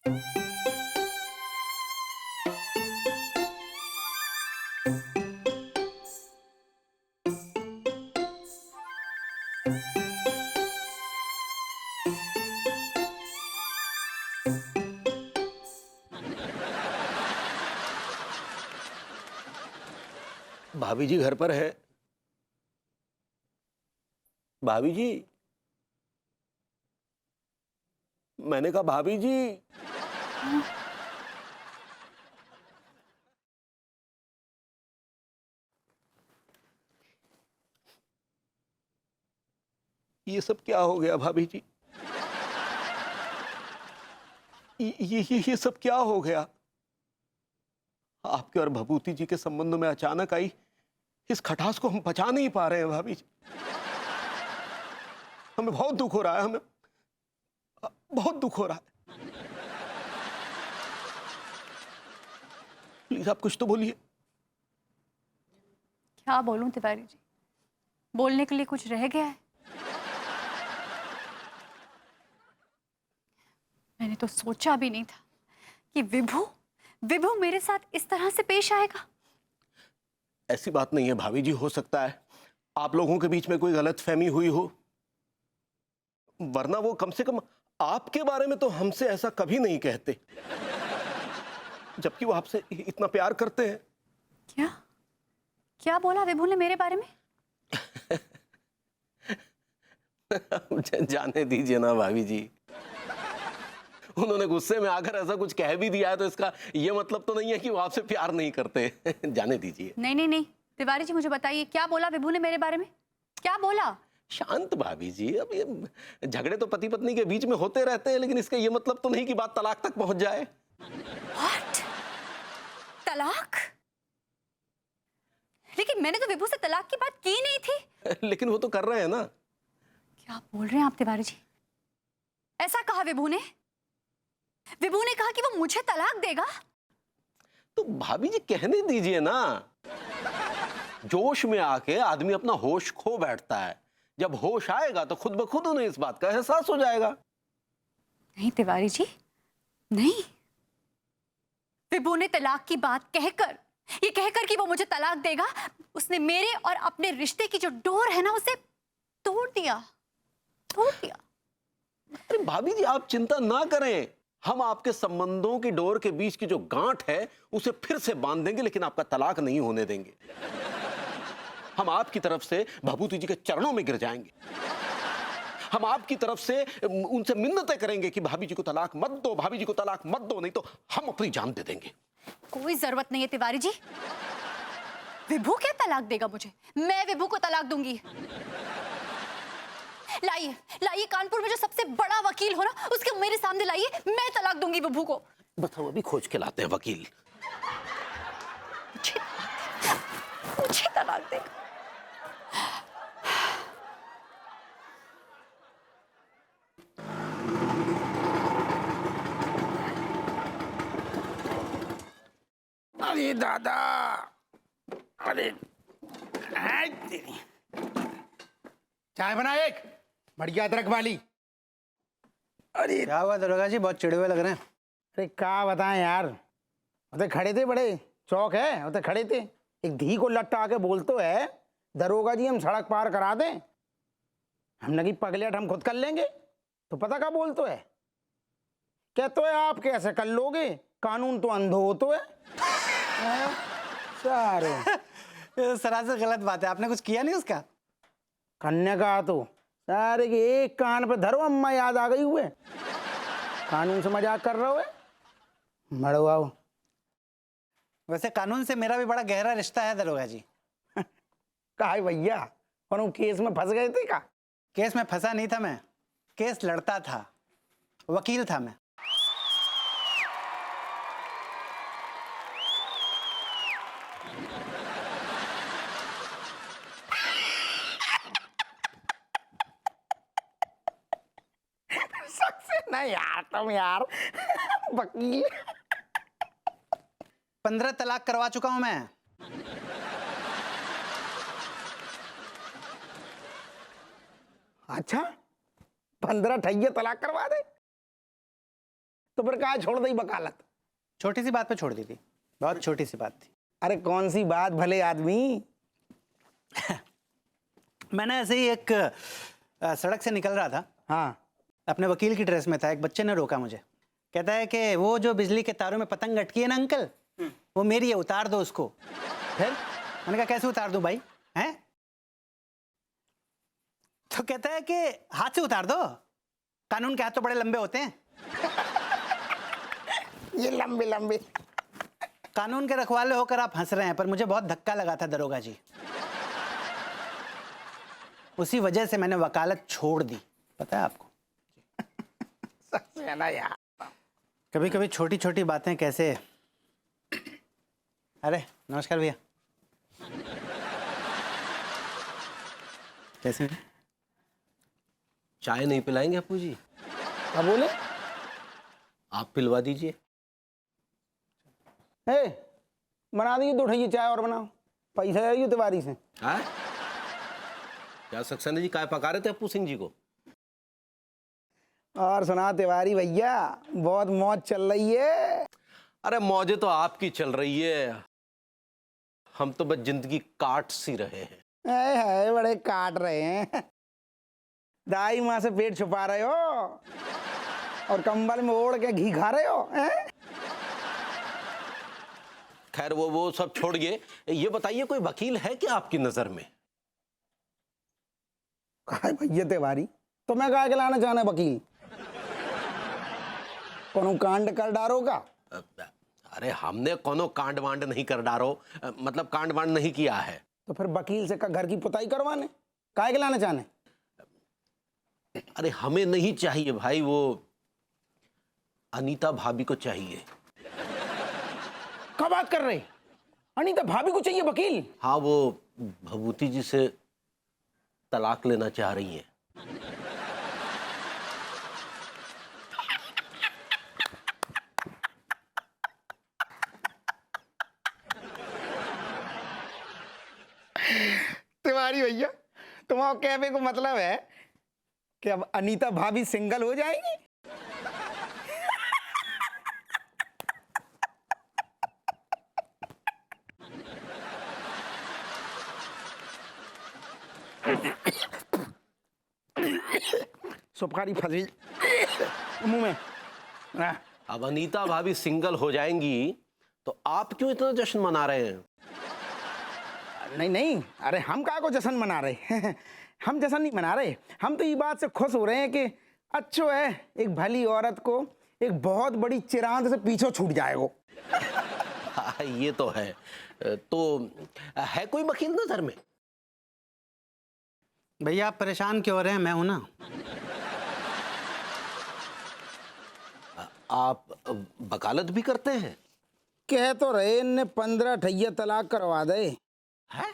भाभी जी घर पर है? भाभी जी, मैंने कहा भाभी जी। ये सब क्या हो गया भाभी जी? ये सब क्या हो गया? आपके और भभूति जी के संबंध में अचानक आई इस खटास को हम पचा नहीं पा रहे हैं भाभी जी। हमें बहुत दुख हो रहा है, हमें बहुत दुख हो रहा है। प्लीज आप कुछ तो बोलिए। क्या बोलूं तिवारी जी, बोलने के लिए कुछ रह गया है? मैंने तो सोचा भी नहीं था कि विभू विभू मेरे साथ इस तरह से पेश आएगा। ऐसी बात नहीं है भाभी जी, हो सकता है आप लोगों के बीच में कोई गलतफहमी हुई हो, वरना वो कम से कम आपके बारे में तो हमसे ऐसा कभी नहीं कहते, जबकि वो आपसे इतना प्यार करते हैं। क्या क्या बोला विभू ने मेरे बारे में? जाने दीजिए ना भाभी जी, उन्होंने गुस्से में आकर ऐसा कुछ कह भी दिया है तो इसका ये मतलब तो नहीं है कि वो आपसे प्यार नहीं करते। जाने दीजिए। नहीं नहीं नहीं तिवारी जी, मुझे बताइए क्या बोला विभू ने मेरे बारे में? क्या बोला? शांत भाभी जी, अब ये झगड़े तो पति पत्नी के बीच में होते रहते हैं, लेकिन इसका ये मतलब तो नहीं कि बात तलाक तक पहुंच जाए। What? तलाक? लेकिन मैंने तो विभू से तलाक की बात की नहीं थी। लेकिन वो तो कर रहे हैं ना। क्या बोल रहे हैं आप तिवारी जी? ऐसा कहा विभू ने? विभू ने कहा कि वो मुझे तलाक देगा? तो भाभी जी कहने दीजिए ना, जोश में आके आदमी अपना होश खो बैठता है, जब होश आएगा तो खुद ब खुद उन्हें इस बात का एहसास हो जाएगा। नहीं तिवारी जी, नहीं। विभू ने तलाक की बात कहकर, ये कहकर कि वो मुझे तलाक देगा, उसने मेरे और अपने रिश्ते की जो डोर है ना, उसे तोड़ दिया, तोड़ दिया। अरे भाभी जी आप चिंता ना करें, हम आपके संबंधों की डोर के बीच की जो गांठ है उसे फिर से बांध देंगे, लेकिन आपका तलाक नहीं होने देंगे। हम आपकी तरफ से भभूति जी के चरणों में गिर जाएंगे, हम आपकी तरफ से उनसे मिन्नतें करेंगे कि भाभी जी को तलाक मत दो, भाभी जी को तलाक मत दो, नहीं तो हम अपनी जान दे देंगे। कोई जरूरत नहीं है तिवारी जी, विभू क्या तलाक देगा मुझे? मैं विभू को तलाक दूंगी। लाइए लाइए, कानपुर में जो सबसे बड़ा वकील हो ना, उसके मेरे सामने लाइए, मैं तलाक दूंगी विभू को। बताओ, अभी खोज के लाते हैं वकील। मुझे तलाक देगा। अरे दादा, अरे चाय बना एक बढ़िया अदरक वाली। अरे क्या हुआ दरोगा जी, बहुत चिड़े हुए लग रहे हैं। अरे क्या बताएं यार, उते खड़े थे, बड़े चौक है, उते खड़े थे, एक धी को लट्टा आके बोल तो है, दरोगा जी हम सड़क पार करा दें। हमने की पगलेट हम खुद कर लेंगे, तो पता क्या बोल तो है, क्या तो है आप कैसे कर लोगे, कानून तो अंधो हो तो है। ये सरासर गलत बात है, आपने कुछ किया नहीं उसका। कन्या का तो सारे के एक कान पे धरो, अम्मा याद आ गई हुए, कानून से मजाक कर रहे हो मड़वाओ। वैसे कानून से मेरा भी बड़ा गहरा रिश्ता है दरोगा जी। कहा भैया, और केस में फंस गए थे का? केस में फंसा नहीं था मैं, केस लड़ता था, वकील था मैं। ना यार तुम यार वकील। 15 तलाक करवा चुका हूं मैं। अच्छा, 15 ठैये तलाक करवा दे? तो फिर कहाँ छोड़ दी वकालत? छोटी सी बात पे छोड़ दी थी, बहुत छोटी सी बात थी। अरे कौन सी बात भले आदमी? मैंने ऐसे ही एक सड़क से निकल रहा था, हाँ अपने वकील की ड्रेस में था। एक बच्चे ने रोका मुझे, कहता है कि वो जो बिजली के तारों में पतंग अटकी है ना अंकल, वो मेरी है, उतार दो उसको। फिर मैंने कहा कैसे उतार दूं भाई, हैं? तो कहता है कि हाथ से उतार दो, कानून के हाथ तो बड़े लंबे होते हैं। ये लंबे लंबे। कानून के रखवाले होकर आप हंस रहे हैं, पर मुझे बहुत धक्का लगा था दरोगा जी। उसी वजह से मैंने वकालत छोड़ दी, पता है आपको। सच है ना यार। कभी कभी छोटी छोटी बातें कैसे। अरे नमस्कार भैया, कैसे हैं? चाय नहीं पिलाएंगे अप्पू जी? क्या बोले? आप पिलवा दीजिए। ए, बना दीजिए 2 ठेकी चाय और बनाओ, पैसा जाइए तिवारी से। हाँ? क्या सक्सेना जी काय पका रहे थे अप्पू सिंह जी को? और सुना तिवारी भैया, बहुत मौज चल रही है। अरे मौजे तो आपकी चल रही है, हम तो बस जिंदगी काट सी रहे हैं। है बड़े काट रहे हैं। दाई माँ से पेट छुपा रहे हो और कंबल में ओढ़ के घी खा रहे हो, हैं? खैर वो सब छोड़िए, ये बताइए कोई वकील है क्या आपकी नजर में? कहा भैया तिवारी, तो मैं कहा के लाना चाहना वकील? कोनो कांड कर डारोगा? अरे हमने कोनो कांड वांड नहीं कर डारो, मतलब कांड वांड नहीं किया है। तो फिर वकील से घर की पुताई करवाने काहे के लाना चाहने? अरे हमें नहीं चाहिए भाई, वो अनीता भाभी को चाहिए। क्या बात कर रहे? अनीता भाभी को चाहिए वकील? हाँ, वो भभूति जी से तलाक लेना चाह रही है। तिवारी भैया, तुम्हारा कहने को मतलब है कि अब अनीता भाभी सिंगल हो जाएंगी? सुपारी फंसी मुंह में। अब अनीता भाभी सिंगल हो जाएंगी तो आप क्यों इतना जश्न मना रहे हैं? नहीं नहीं, अरे हम का को जश्न मना रहे? हम जश्न नहीं मना रहे, हम तो ये बात से खुश हो रहे हैं कि अच्छो है एक भली औरत को एक बहुत बड़ी चिरांद से पीछे छूट जाएगा। हाँ, ये तो है। तो है कोई वकील नजर में? भैया आप परेशान क्यों हो रहे हैं, मैं हूं ना। आप वकालत भी करते हैं? कह तो रहे ने 15 ठैया तलाक करवा दे। है?